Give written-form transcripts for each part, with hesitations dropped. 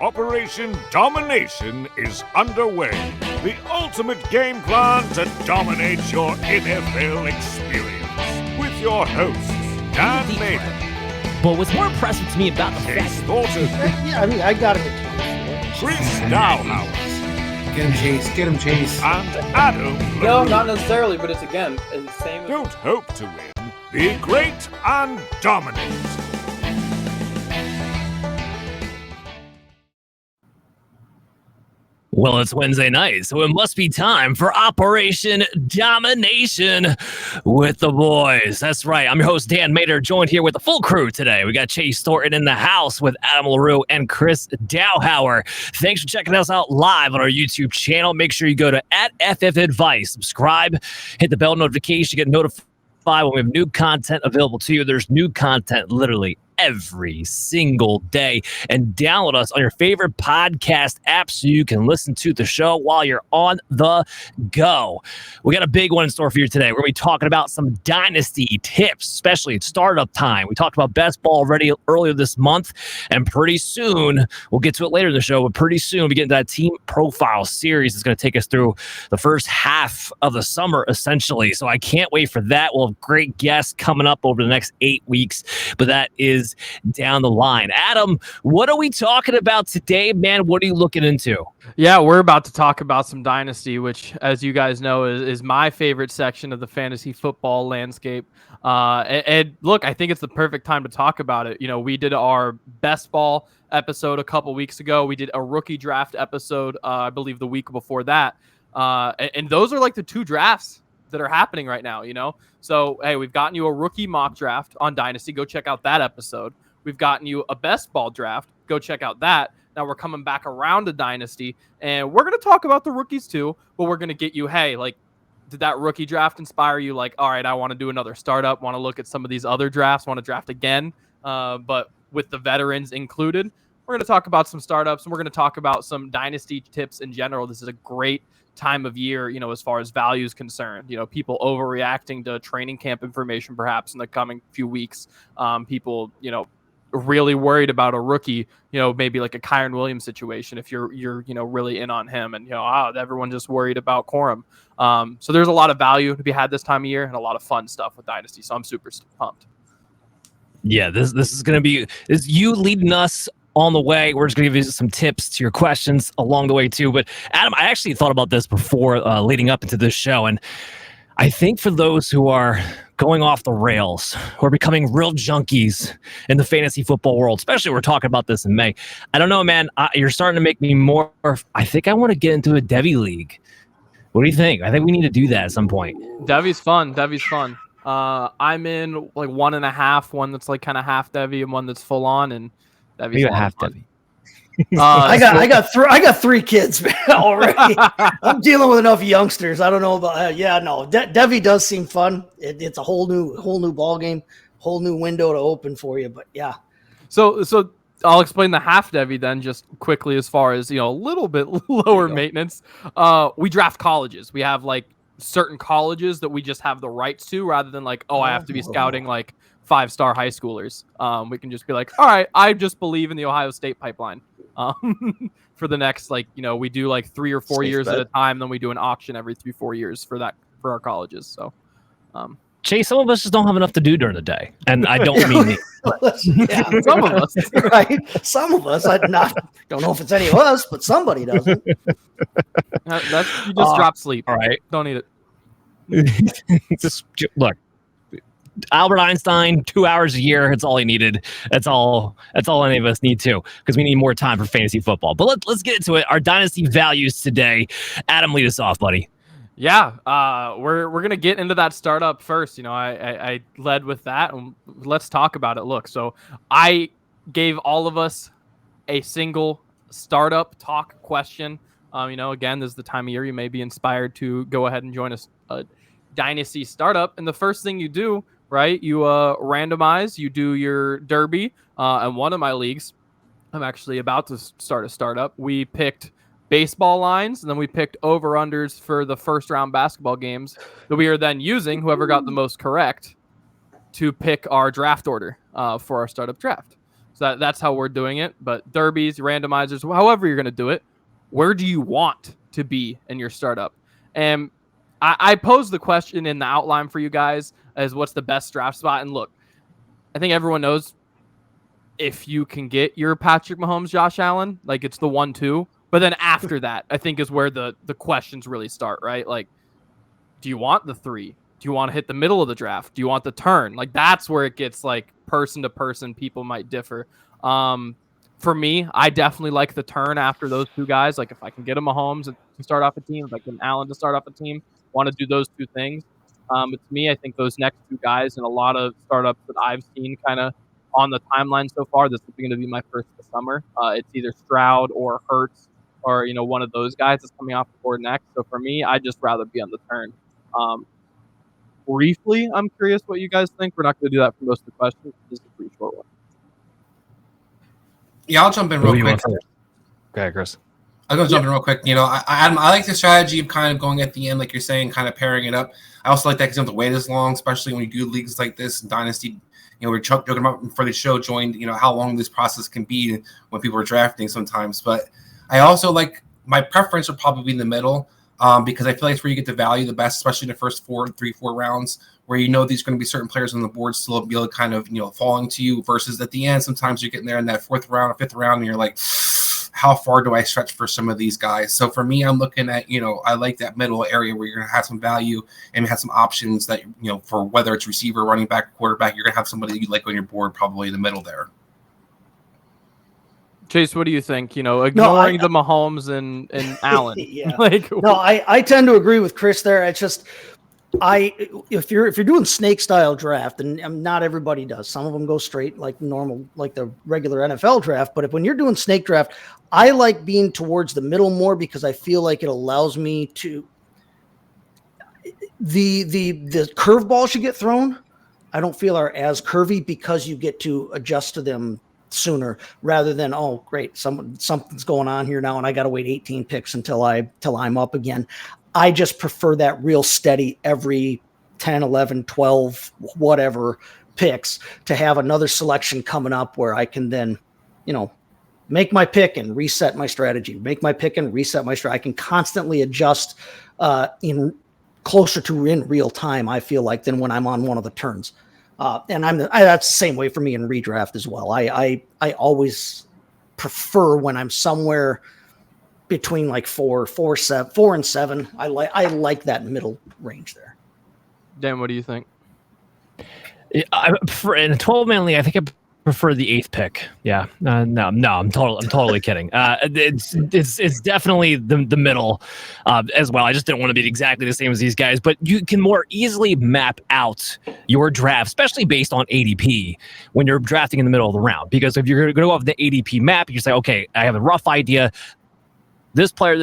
Operation Domination is underway. The ultimate game plan to dominate your NFL experience. With your hosts, Dan Mader. But what's more impressive to me about the Chase Thornton. Yeah, I mean, I got him. Chris Dowhower. Get him, Chase. Get him, Chase. And Adam. No, not necessarily, but it's again the same. Don't hope to win. Be great and dominate. Well, it's Wednesday night, so it must be time for Operation Domination with the boys. That's right. I'm your host, Dan Mader, joined here with the full crew today. We got Chase Thornton in the house with Adam LaRue and Chris Dowhower. Thanks for checking us out live on our YouTube channel. Make sure you go to @FFAdvice, subscribe, hit the bell notification, get notified when we have new content available to you. There's new content literally every single day, and download us on your favorite podcast app so you can listen to the show while you're on the go. We got a big one in store for you today. We're going to be talking about some dynasty tips, especially at startup time. We talked about best ball already earlier this month, and pretty soon, we'll get to it later in the show, but pretty soon we get into that team profile series that's going to take us through the first half of the summer, essentially. So I can't wait for that. We'll have great guests coming up over the next 8 weeks, but that is down the line. Adam, what are we talking about today, man? What are you looking into? Yeah, we're about to talk about some dynasty, which, as you guys know, is my favorite section of the fantasy football landscape. And look, I think it's the perfect time to talk about it. You know, we did our best ball episode a couple weeks ago. We did a rookie draft episode, I believe, the week before that. And those are like the two drafts that are happening right now, you know? So, hey, we've gotten you a rookie mock draft on Dynasty. Go check out that episode. We've gotten you a best ball draft. Go check out that. Now we're coming back around to Dynasty, and we're going to talk about the rookies too, but we're going to get you, hey, like, did that rookie draft inspire you? Like, all right, I want to do another startup, want to look at some of these other drafts, want to draft again, but with the veterans included. We're going to talk about some startups, and we're going to talk about some Dynasty tips in general. This is a great time of year, you know, as far as value is concerned, you know, people overreacting to training camp information, perhaps in the coming few weeks, people, you know, really worried about a rookie, you know, maybe like a Kyron Williams situation. If you're, you know, really in on him and, you know, everyone just worried about Corum. So there's a lot of value to be had this time of year and a lot of fun stuff with Dynasty. So I'm super pumped. Yeah, this is going to be is you leading us on the way. We're just going to give you some tips to your questions along the way too. But Adam, I actually thought about this before leading up into this show. And I think for those who are going off the rails, who are becoming real junkies in the fantasy football world, especially we're talking about this in May. I don't know, man. You're starting to make me more. I think I want to get into a Devy league. What do you think? I think we need to do that at some point. Devy's fun. I'm in like 1.5, one that's like kind of half Devy and one that's full on. And Devy's half Devy. I got three kids, man, already. I'm dealing with enough youngsters. I don't know about Devy does seem fun. It's a whole new ball game, whole new window to open for you. But yeah. So I'll explain the half Devy then just quickly as far as, you know, a little bit lower maintenance. We draft colleges. We have like certain colleges that we just have the rights to rather than like, I have to be scouting like 5-star high schoolers. We can just be like, all right, I just believe in the Ohio State pipeline. For the next, like, you know, we do like 3 or 4 years at a time. Then we do an auction every 3-4 years for our colleges. So, Chase, some of us just don't have enough to do during the day, and I don't mean me. Yeah, some of us, right? Some of us. I don't know if it's any of us, but somebody doesn't. You just drop sleep. All right, don't need it. Just look. Albert Einstein, 2 hours a year. It's all he needed. That's all any of us need too, because we need more time for fantasy football. But let's get into it. Our dynasty values today. Adam, lead us off, buddy. Yeah, we're gonna get into that startup first. You know, I led with that, and let's talk about it. Look, so I gave all of us a single startup talk question. You know, again, this is the time of year you may be inspired to go ahead and join a dynasty startup, and the first thing you do, right? You randomize, you do your derby. In one of my leagues, I'm actually about to start a startup. We picked baseball lines, and then we picked over-unders for the first-round basketball games that we are then using, whoever got the most correct, to pick our draft order for our startup draft. So that's how we're doing it. But derbies, randomizers, however you're going to do it, where do you want to be in your startup? And I posed the question in the outline for you guys as what's the best draft spot. And look, I think everyone knows if you can get your Patrick Mahomes, Josh Allen, like it's the 1-2. But then after that, I think is where the questions really start, right? Like, do you want the 3? Do you want to hit the middle of the draft? Do you want the turn? Like, that's where it gets like person to person. People might differ. For me, I definitely like the turn after those two guys. Like, if I can get a Mahomes to start off a team, if I can Allen to start off a team, want to do those two things. But to me, I think those next two guys and a lot of startups that I've seen kind of on the timeline so far, this is going to be my first of the summer. It's either Stroud or Hurts or, one of those guys that's coming off the board next. So for me, I'd just rather be on the turn. Briefly, I'm curious what you guys think. We're not going to do that for most of the questions. This is a pretty short one. Yeah, I'll jump in real quick. Okay, Chris. I'm going to jump in real quick. I like the strategy of kind of going at the end, like you're saying, kind of pairing it up. I also like that because you don't have to wait as long, especially when you do leagues like this, Dynasty. We're joking about for the show, joined, how long this process can be when people are drafting sometimes. But I also like my preference would probably be in the middle because I feel like it's where you get the value the best, especially in the first 4 rounds, where these are going to be certain players on the board still be able to kind of, falling to you versus at the end. Sometimes you're getting there in that 4th round or 5th round and you're like, how far do I stretch for some of these guys? So for me, I'm looking at, I like that middle area where you're going to have some value and have some options that, for whether it's receiver, running back, quarterback, you're going to have somebody that you like on your board probably in the middle there. Chase, what do you think? Ignoring the Mahomes and Allen. Yeah. I tend to agree with Chris there. It's just, if you're doing snake style draft, and not everybody does, some of them go straight like normal, like the regular NFL draft. But when you're doing snake draft, I like being towards the middle more because I feel like it allows me to the curveballs you get thrown, I don't feel are as curvy because you get to adjust to them sooner rather than, oh great, something's going on here now and I got to wait 18 picks until I'm up again. I just prefer that real steady every 10, 11, 12, whatever picks to have another selection coming up where I can then, make my pick and reset my strategy, I can constantly adjust in closer to in real time, I feel like, than when I'm on one of the turns. And that's the same way for me in redraft as well. I always prefer when I'm somewhere between like 4 and 7. I like that middle range there. Dan, what do you think? I prefer in a 12-man league. I think I prefer the 8th pick. Yeah, no, I'm totally kidding. It's definitely the middle as well. I just didn't want to be exactly the same as these guys, but you can more easily map out your draft, especially based on ADP when you're drafting in the middle of the round. Because if you're going to go off the ADP map, you say, okay, I have a rough idea. This player,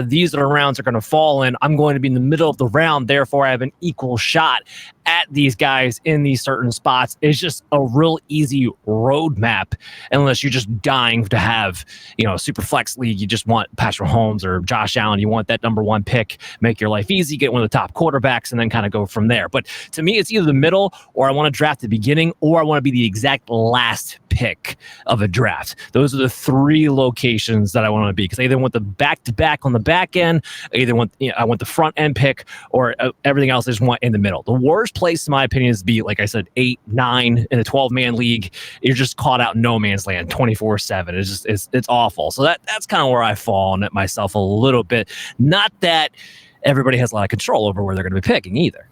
these are rounds are going to fall in. I'm going to be in the middle of the round. Therefore, I have an equal shot at these guys in these certain spots. It's just a real easy roadmap, unless you're just dying to have, a super flex league. You just want Patrick Mahomes or Josh Allen. You want that number 1 pick, make your life easy, get one of the top quarterbacks, and then kind of go from there. But to me, it's either the middle, or I want to draft the beginning, or I want to be the exact last pick of a draft. Those are the 3 locations that I want to be, because I either want the back-to-back on the back end, I want the front end pick, or everything else I just want in the middle. The worst place, in my opinion, is to be, like I said, 8, 9 in a 12-man league. You're just caught out in no man's land 24/7. It's awful. So that's kind of where I fall on it myself a little bit. Not that everybody has a lot of control over where they're going to be picking either.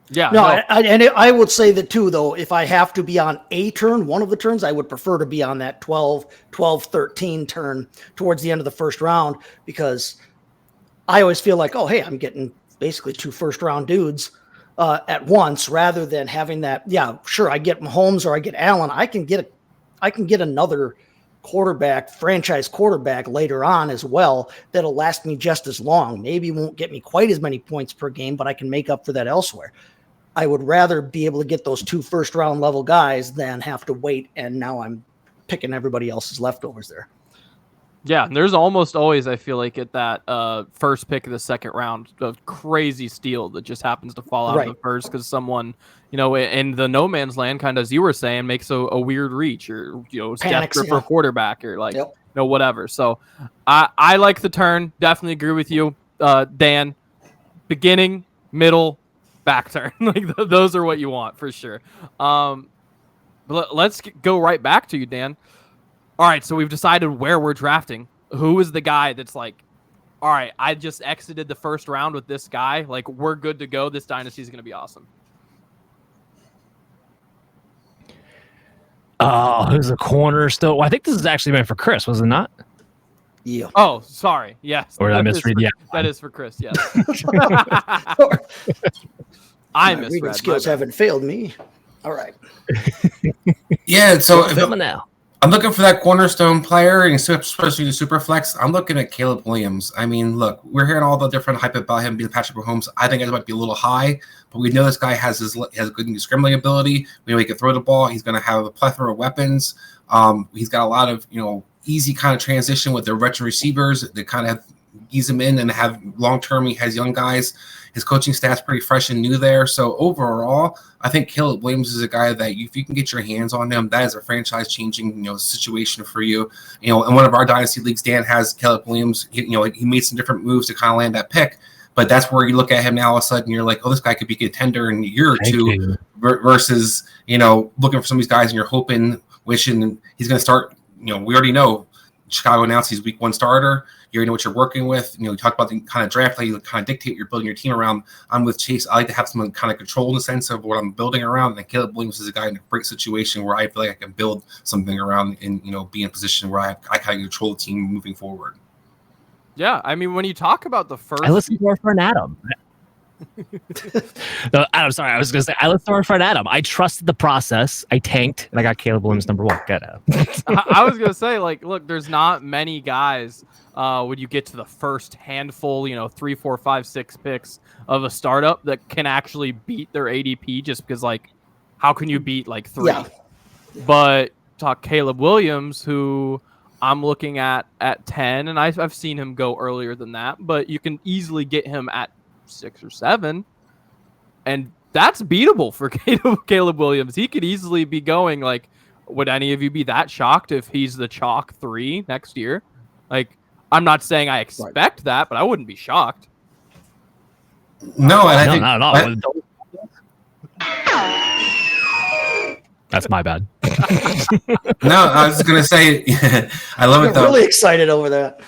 Yeah. No, I would say that too, though, if I have to be on a turn, one of the turns, I would prefer to be on that 12, 13 turn towards the end of the first round, because I always feel like, oh, hey, I'm getting basically 2 first-round dudes at once, rather than having that. Yeah, sure, I get Mahomes or I get Allen. I can get another quarterback, franchise quarterback later on as well that'll last me just as long. Maybe won't get me quite as many points per game, but I can make up for that elsewhere. I would rather be able to get those 2 first-round level guys than have to wait, and now I'm picking everybody else's leftovers there. Yeah, and there's almost always, I feel like, at that first pick of the second round, a crazy steal that just happens to fall out of the first because someone, in the no man's land, kind of as you were saying, makes a weird reach or, is desperate for a quarterback or whatever. So I like the turn. Definitely agree with you, Dan. Beginning, middle, back turn. Those are what you want for sure. But let's go right back to you, Dan. All right, so we've decided where we're drafting. Who is the guy that's like, all right, I just exited the first round with this guy. Like, we're good to go. This dynasty is going to be awesome. Oh, who's the corner still? Well, I think this is actually meant for Chris, was it not? Yeah. Oh, sorry. Yes. Or did I misread? Yeah. That is for Chris, yes. I misread. Reading skills haven't failed me. All right. Yeah, so now. I'm looking for that cornerstone player, and especially the super flex. I'm looking at Caleb Williams. I mean, look, we're hearing all the different hype about him being Patrick Mahomes. I think it might be a little high, but we know this guy has good scrambling ability. We know he can throw the ball. He's going to have a plethora of weapons. He's got a lot of easy kind of transition with their veteran receivers that kind of ease him in and have long term. He has young guys. His coaching staff's pretty fresh and new there. So overall, I think Caleb Williams is a guy that if you can get your hands on him, that is a franchise-changing situation for you. In one of our dynasty leagues, Dan has Caleb Williams. He made some different moves to kind of land that pick, but that's where you look at him now. All of a sudden, you're like, oh, this guy could be a contender in a year or two. Versus looking for some of these guys and you're hoping, wishing he's going to start. We already know Chicago announced he's week 1 starter. You already know what you're working with. You talk about the kind of draft, how you kind of dictate what you're building your team around. I'm with Chase. I like to have someone kind of control in the sense of what I'm building around. And Caleb Williams is a guy in a great situation where I feel like I can build something around and, be in a position where I kind of control the team moving forward. Yeah. I mean, when you talk about the first. I listened to our friend Adam. No, Adam, sorry. I was going to say, I listened to our friend Adam. I trusted the process. I tanked, and I got Caleb Williams number 1. Get out. I was going to say, look, there's not many guys when you get to the first handful, 3, 4, 5, 6 picks of a startup that can actually beat their ADP just because, how can you beat 3? Yeah. But talk Caleb Williams, who I'm looking at 10, and I've seen him go earlier than that, but you can easily get him at 6 or 7, and that's beatable for Caleb Williams. He could easily be going would any of you be that shocked if he's the chalk 3 next year? I'm not saying I expect that, but I wouldn't be shocked. No, and I think not at all. That's my bad. No, I was gonna say I love it though. Really excited over that.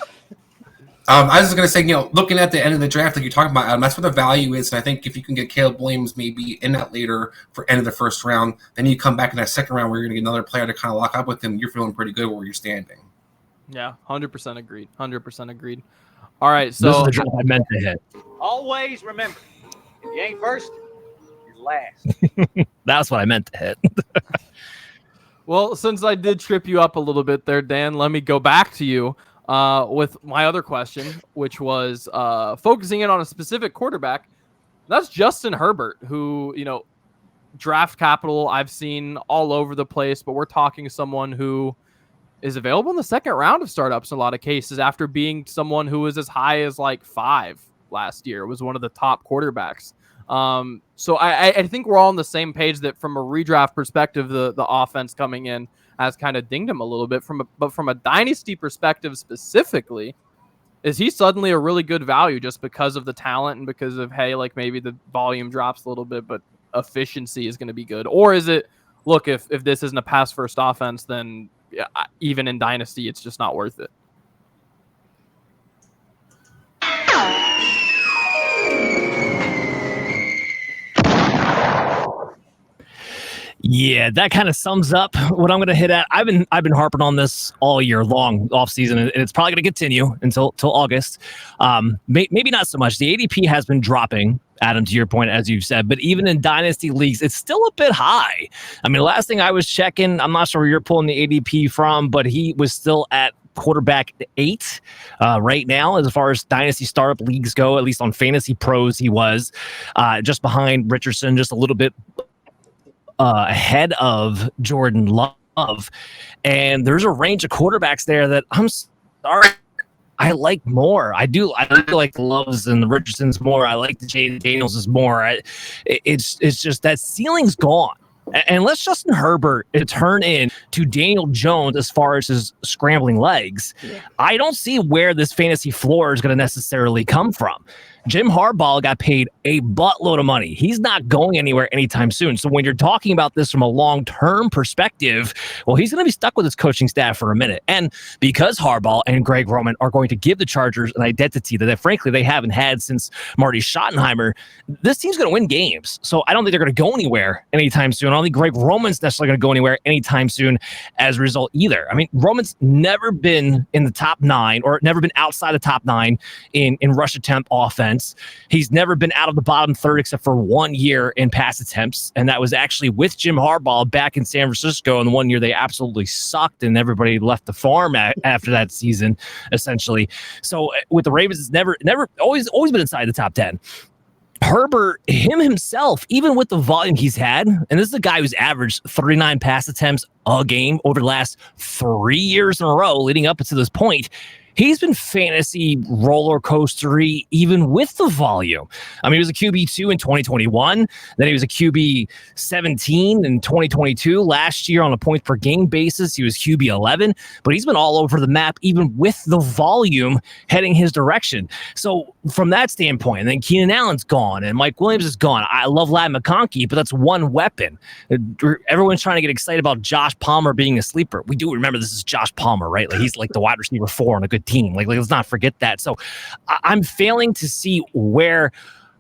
I was going to say, looking at the end of the draft, like you're talking about, Adam, that's where the value is. And I think if you can get Caleb Williams maybe in that later for end of the first round, then you come back in that second round where you're going to get another player to kind of lock up with him. You're feeling pretty good where you're standing. Yeah, 100% agreed. 100% agreed. All right, so this is the draft I meant to hit. Always remember, if you ain't first, you're last. That's what I meant to hit. Well, since I did trip you up a little bit there, Dan, let me go back to you. With my other question, which was focusing in on a specific quarterback. That's Justin Herbert, who, draft capital I've seen all over the place, but we're talking someone who is available in the second round of startups in a lot of cases after being someone who was as high as 5 last year, was one of the top quarterbacks. So I think we're all on the same page that from a redraft perspective, the offense coming in has kind of dinged him a little bit. But from a dynasty perspective specifically, is he suddenly a really good value just because of the talent and because of, hey, maybe the volume drops a little bit, but efficiency is going to be good? Or is it, look, if this isn't a pass-first offense, then even in dynasty, it's just not worth it? Yeah, that kind of sums up what I'm going to hit at. I've been harping on this all year long, off season, and it's probably going to continue until August. Maybe not so much. The ADP has been dropping, Adam, to your point, as you've said, but even in dynasty leagues, it's still a bit high. I mean, last thing I was checking, I'm not sure where you're pulling the ADP from, but he was still at quarterback 8 right now, as far as dynasty startup leagues go. At least on Fantasy Pros, he was just behind Richardson, just a little bit ahead of Jordan Love. And there's a range of quarterbacks there that I'm sorry. I like more. I do like the Loves and the Richardsons more. I like the Jaden Daniels more. It's just that ceiling's gone. Unless Justin Herbert turn in to Daniel Jones as far as his scrambling legs, I don't see where this fantasy floor is going to necessarily come from. Jim Harbaugh got paid a buttload of money. He's not going anywhere anytime soon. So when you're talking about this from a long-term perspective, well, he's going to be stuck with his coaching staff for a minute. And because Harbaugh and Greg Roman are going to give the Chargers an identity that frankly, they haven't had since Marty Schottenheimer, this team's going to win games. So I don't think they're going to go anywhere anytime soon. I don't think Greg Roman's necessarily going to go anywhere anytime soon as a result either. I mean, Roman's never been in the top 9 or never been outside the top 9 in rush attempt offense. He's never been out of the bottom third except for 1 year in pass attempts, and that was actually with Jim Harbaugh back in San Francisco. And the 1 year they absolutely sucked, and everybody left the farm after that season, essentially. So with the Ravens, it's never always been inside the top 10. Herbert, himself, even with the volume he's had, and this is a guy who's averaged 39 pass attempts a game over the last 3 years in a row leading up to this point. He's been fantasy roller coastery even with the volume. I mean, he was a QB2 in 2021. Then he was a QB 17 in 2022. Last year on a point per game basis, he was QB 11. But he's been all over the map even with the volume heading his direction. So from that standpoint, and then Keenan Allen's gone and Mike Williams is gone. I love Ladd McConkey, but that's one weapon. Everyone's trying to get excited about Josh Palmer being a sleeper. We do remember this is Josh Palmer, right? Like he's like the wide receiver 4 on a good team. Like let's not forget that. So I'm failing to see where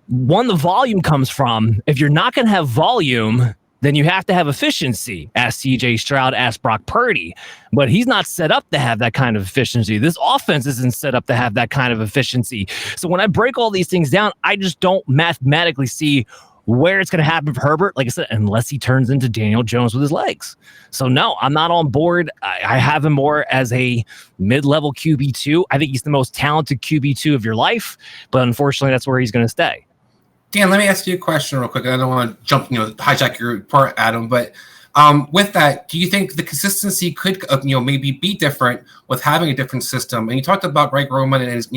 the volume comes from. If you're not going to have volume, then you have to have efficiency. Ask CJ Stroud, ask Brock Purdy. But he's not set up to have that kind of efficiency. This offense isn't set up to have that kind of efficiency. So when I break all these things down, I just don't mathematically see where it's going to happen for Herbert, like I said, unless he turns into Daniel Jones with his legs. So no, I'm not on board. I have him more as a mid-level QB2. I think he's the most talented QB2 of your life, but unfortunately, that's where he's going to stay. Dan, let me ask you a question real quick. I don't want to hijack your part, Adam, but with that, do you think the consistency could, maybe be different with having a different system? And you talked about Greg Roman and his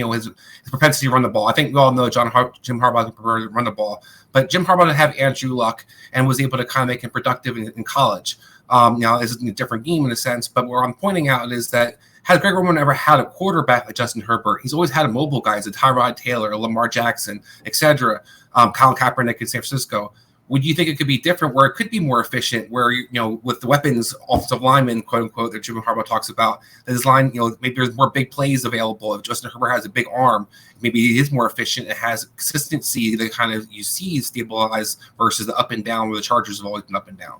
propensity to run the ball. I think we all know Jim Harbaugh can prefer to run the ball, but Jim Harbaugh didn't have Andrew Luck and was able to kind of make him productive in college. Now it's a different game in a sense, but what I'm pointing out is that has Greg Roman ever had a quarterback like Justin Herbert? He's always had a mobile guys, a Tyrod Taylor, a Lamar Jackson, etc. Colin Kaepernick in San Francisco. Would you think it could be different where it could be more efficient where, with the weapons, offensive linemen, quote unquote, that Jim Harbaugh talks about, that his line, maybe there's more big plays available. If Justin Herbert has a big arm, maybe he is more efficient. It has consistency that kind of you see stabilize versus the up and down where the Chargers have always been up and down.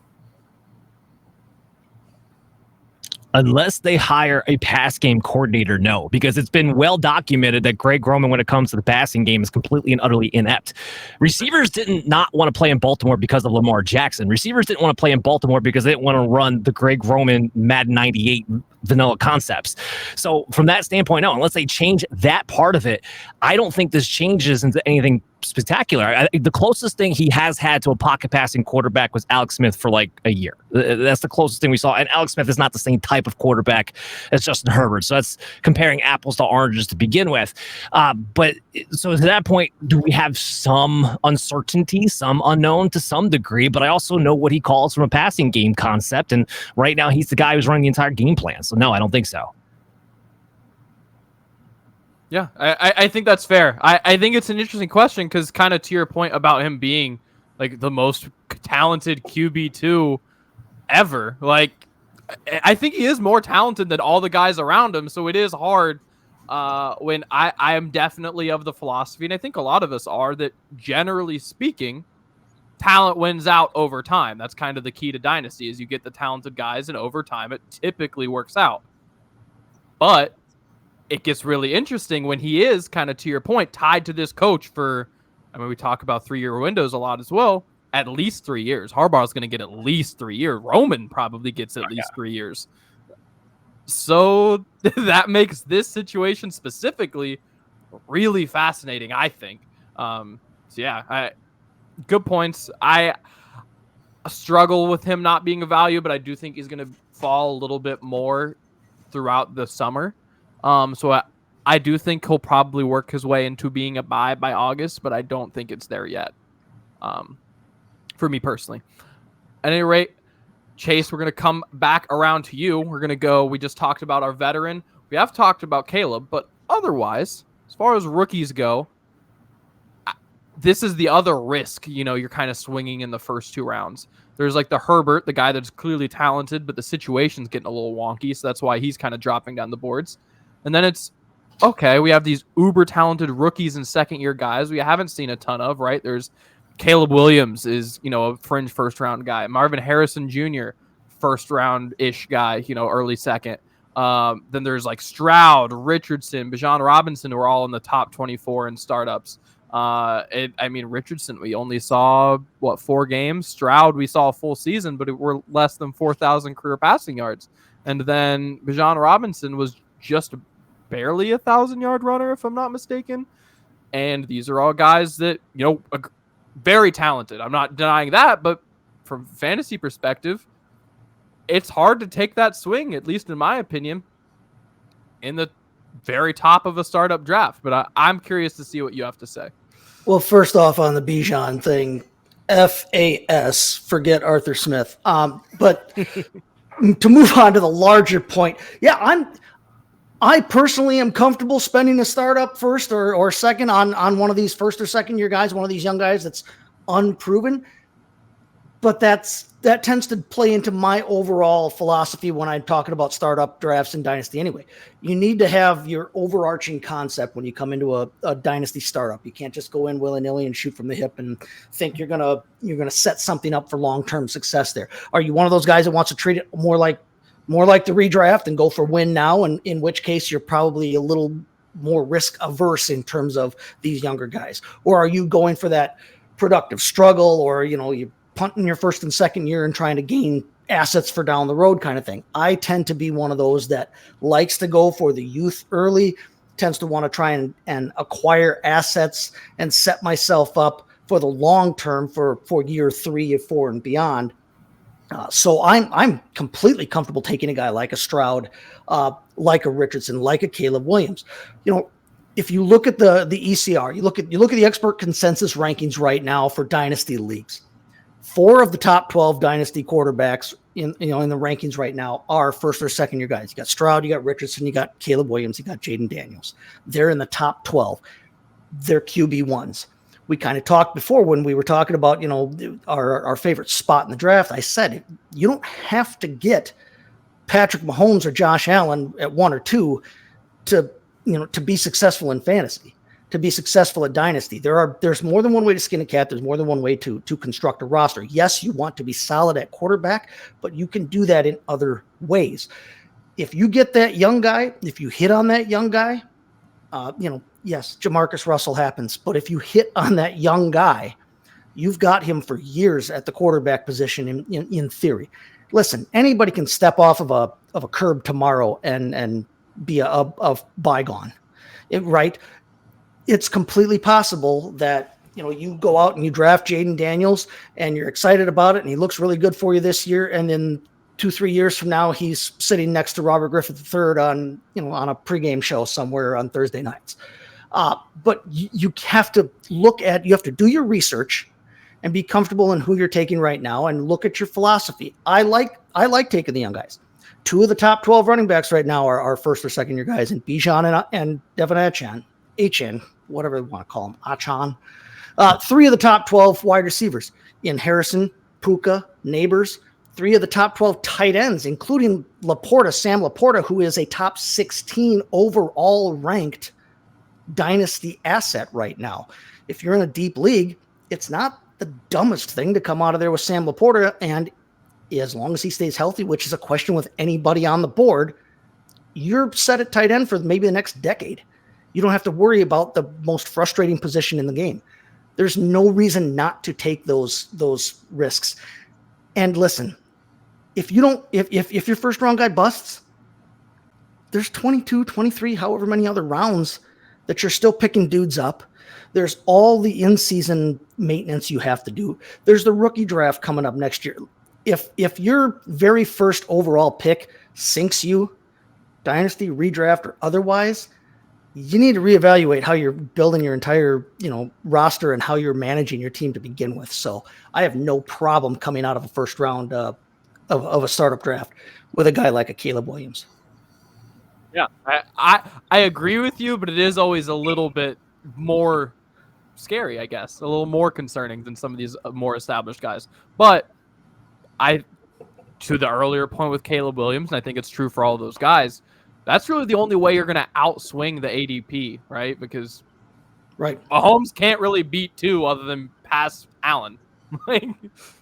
Unless they hire a pass game coordinator, no, because it's been well documented that Greg Roman, when it comes to the passing game, is completely and utterly inept. Receivers didn't not want to play in Baltimore because of Lamar Jackson. Receivers didn't want to play in Baltimore because they didn't want to run the Greg Roman Madden 98 vanilla concepts. So from that standpoint, no, unless they change that part of it, I don't think this changes into anything spectacular. The closest thing he has had to a pocket passing quarterback was Alex Smith for like a year. That's the closest thing we saw. And Alex Smith is not the same type of quarterback as Justin Herbert. So that's comparing apples to oranges to begin with. But so to that point, do we have some uncertainty, some unknown to some degree? But I also know what he calls from a passing game concept. And right now he's the guy who's running the entire game plan. So no, I don't think so. Yeah, I think that's fair. I think it's an interesting question because kind of to your point about him being like the most talented QB2 ever, like I think he is more talented than all the guys around him. So it is hard when I am definitely of the philosophy, and I think a lot of us are, that generally speaking, talent wins out over time. That's kind of the key to Dynasty is you get the talented guys and over time it typically works out. But it gets really interesting when he is kind of, to your point, tied to this coach for, I mean, we talk about 3-year windows a lot as well, at least 3 years. Harbaugh's going to get at least 3 years. Roman probably gets at least 3 years. So that makes this situation specifically really fascinating, I think. Good points. I struggle with him not being a value, but I do think he's going to fall a little bit more throughout the summer. So I do think he'll probably work his way into being a buy by August, but I don't think it's there yet. For me personally. At any rate, Chase, we're going to come back around to you. We're going to go. We just talked about our veteran. We have talked about Caleb, but otherwise, as far as rookies go, this is the other risk, you're kind of swinging in the first 2 rounds. There's like the Herbert, the guy that's clearly talented, but the situation's getting a little wonky, so that's why he's kind of dropping down the boards. And then it's, okay, we have these uber talented rookies and second-year guys we haven't seen a ton of, right? There's Caleb Williams is, a fringe first-round guy. Marvin Harrison Jr., first-round-ish guy, early second. Then there's like Stroud, Richardson, Bijan Robinson, who are all in the top 24 in startups. Richardson, we only saw, 4 games? Stroud, we saw a full season, but we're less than 4,000 career passing yards. And then Bijan Robinson was just barely 1,000-yard runner, if I'm not mistaken. And these are all guys that, very talented. I'm not denying that, but from fantasy perspective, it's hard to take that swing, at least in my opinion, in the very top of a startup draft. But I'm curious to see what you have to say. Well, first off, on the Bijan thing, FAS, forget Arthur Smith. But to move on to the larger point, I personally am comfortable spending a startup first or second on one of these first or second year guys, one of these young guys that's unproven. But that tends to play into my overall philosophy when I'm talking about startup drafts and dynasty anyway. You need to have your overarching concept when you come into a dynasty startup. You can't just go in willy-nilly and shoot from the hip and think you're gonna set something up for long-term success there. Are you one of those guys that wants to treat it more like the redraft and go for win now, and in which case you're probably a little more risk averse in terms of these younger guys? Or are you going for that productive struggle, or you punting your first and second year and trying to gain assets for down the road kind of thing? I tend to be one of those that likes to go for the youth early, tends to want to try and acquire assets and set myself up for the long term for year 3 or 4 and beyond. So I'm completely comfortable taking a guy like a Stroud, like a Richardson, like a Caleb Williams. If you look at the ECR, you look at the expert consensus rankings right now for dynasty leagues. 4 of the top 12 dynasty quarterbacks in the rankings right now are first or second year guys. You got Stroud, you got Richardson, you got Caleb Williams, you got Jaden Daniels. They're in the top 12. They're QB1s. We kind of talked before when we were talking about, our favorite spot in the draft. I said, you don't have to get Patrick Mahomes or Josh Allen at 1 or 2 to be successful in fantasy, to be successful at dynasty. There's more than one way to skin a cat. There's more than one way to construct a roster. Yes, you want to be solid at quarterback, but you can do that in other ways. If you get that young guy, if you hit on that young guy, yes, Jamarcus Russell happens, but if you hit on that young guy, you've got him for years at the quarterback position in theory. Listen, anybody can step off of a curb tomorrow and be a bygone, right? It's completely possible that you go out and you draft Jaden Daniels and you're excited about it and he looks really good for you this year, and then 2-3 years from now he's sitting next to Robert Griffith III on a pregame show somewhere on Thursday nights. But you have to you have to do your research and be comfortable in who you're taking right now and look at your philosophy. I like taking the young guys. 2 of the top 12 running backs right now are first or second year guys, and Bijan and Devin Achane, whatever you want to call him, Achane. 3 of the top 12 wide receivers in Harrison, Puka, Neighbors. 3 of the top 12 tight ends, including Sam Laporta, who is a top 16 overall ranked dynasty asset right now. If you're in a deep league, it's not the dumbest thing to come out of there with Sam Laporta, and as long as he stays healthy, which is a question with anybody on the board, you're set at tight end for maybe the next decade. You don't have to worry about the most frustrating position in the game. There's no reason not to take those risks. And listen, if your first round guy busts, there's 22, 23, however many other rounds that you're still picking dudes up. There's all the in-season maintenance you have to do. There's the rookie draft coming up next year. If your very first overall pick sinks you dynasty, redraft, or otherwise, you need to reevaluate how you're building your entire, roster and how you're managing your team to begin with. So I have no problem coming out of a first round of a startup draft with a guy like a Caleb Williams. Yeah, I agree with you, but it is always a little bit more scary, I guess, a little more concerning than some of these more established guys. But to the earlier point with Caleb Williams, and I think it's true for all those guys, that's really the only way you're going to outswing the ADP, right? Because Mahomes can't really beat 2 other than pass Allen.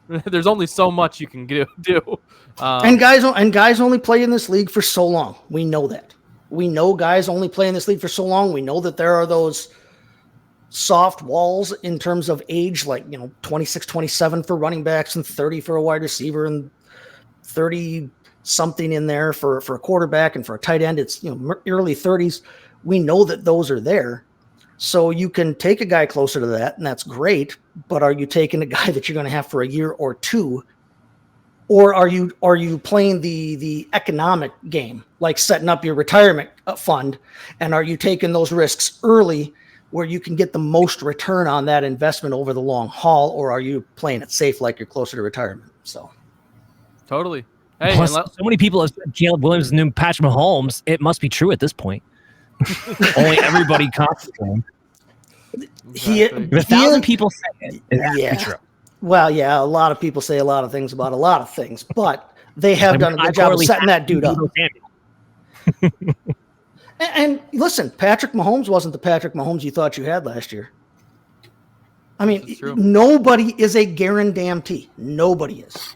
There's only so much you can do. And guys only play in this league for so long. We know that. We know guys only play in this league for so long. We know that there are those soft walls in terms of age, like 26, 27 for running backs and 30 for a wide receiver and 30 something in there for a quarterback, and for a tight end it's early 30s. We know that those are there, so you can take a guy closer to that, and that's great. But are you taking a guy that you're going to have for a year or two, or are you playing the economic game, like setting up your retirement fund, and are you taking those risks early where you can get the most return on that investment over the long haul, or are you playing it safe like you're closer to retirement? So totally. Hey, plus, so many people have said Caleb Williams is the new Patrick Mahomes. It must be true at this point. Only everybody concentrating. If 1,000 people say it has to be true. Well, yeah, a lot of people say a lot of things about a lot of things, but they have done a good job of setting that dude up. And listen, Patrick Mahomes wasn't the Patrick Mahomes you thought you had last year. I mean, nobody is a guarantee. Nobody is.